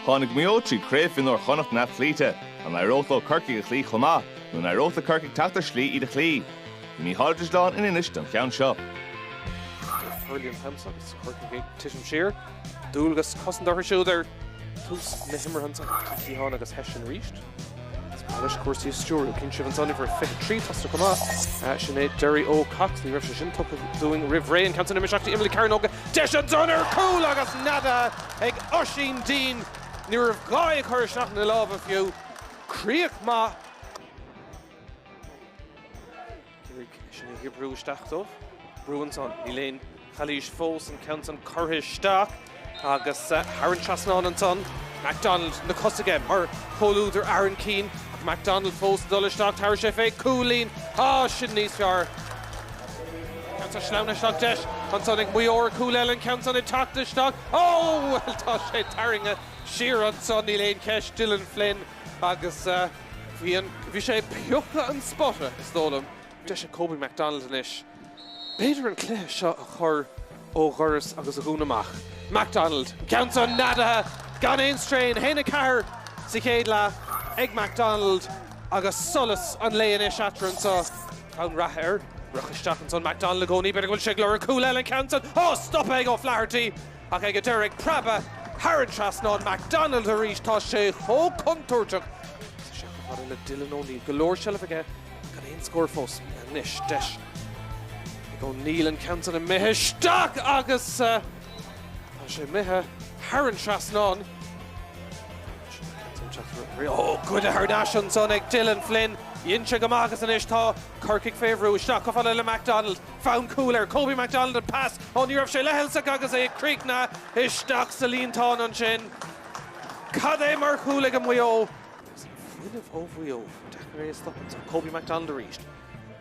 Tháinig mio trí craobh in or chonacht na flíte, an airótho Kirky a chlí chomá, nó airótho Kirky tata slí iad a chlí. Ní háidir láin in inis don cheann seo. Brilliant Hamsa, it's Kirky Tisham Shear. Dúlgus cosandar siúdar. Tús na himar hansa, tí hána agus hesin ríist. Spanish cuasaí stúrú, cinn sibh an sonny for 53 tosta comá. Sinead Derry O'Cox, ní raibh sin tup doing Riv Ray and can't imiseachta Emily Carnoga. Desha Donner, cool agus nada, ag Oisín Dean. Ní raibh gáig chuir seach na lábh a fiú. Críoch má. Sinead Gibrú isteachtóh. Brúan son, ní léon Chalís Fós and count on Curhish Stark. Agus Aaron Trasnán an son. MacDonald na cosige mar Polúder Aaron Keane. MacDonald Fós dullar Stark Tower Shefe Coolín. Sin níos fear. Counts on Schleuna Stock Desh. An son ag Muir Coolellen counts on a talk to Stock. Well tá sé taring a sheer an son ní léon ceis Dylan Flynn. Agus bhí sé peocha an spotta is dólam. Desh a Kobe MacDonald in ish. Beidir an clé seo a chur ó ghuras agus a gúnamach. MacDonald counts on nada. Gan ein strain, Hena Carr, Cicadla, Egg MacDonald, agus Solis an Leon ish atran so. Count Raher, Ruchistachen son MacDonald agoni, better go Shigler and Cool Ellen counts on. Stop Egg off Flaherty. Okay, get Derek Prabba, Haran Trasnon, MacDonald a reach Toshe, Contorchuk. Shaka Dylan O'Neill, Galore Shelf again. Got ein score fos, Nish, Desh. O'Neill and counts on a Mehe Stock, agus Mehe. Haran Trasnon. Good Hardashan son ag Dylan Flynn. Incha Gamagas and Ishtá. Kirkic Favreau. Stock off on MacDonald. Found Cooler. Kobe MacDonald and pass. On Europe Shea Lehelsa Gagas a Creek na. Ishtak Celine Ton on Chin. Kade Mark Hooligan Wio. Flynn of Ovio. Decorated stopping. Kobe MacDonald reached.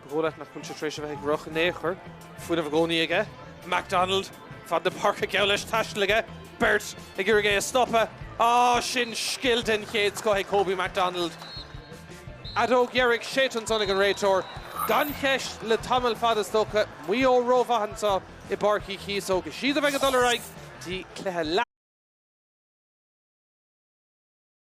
Golat na concentration of Roch Necher. Flynn of Agoni again. MacDonald. Fad the Park Gaulish Tashlige. Bert, ag Irige a stoppa. Sin skilled in Kids go Kobe MacDonald. Adog Yerrick Shaitan Sonig and Raytor. Gankesh le Tamil Fadastoka. Muo Rova Hansa. Ibarki Kiso. She's a $1 right. Di Cleha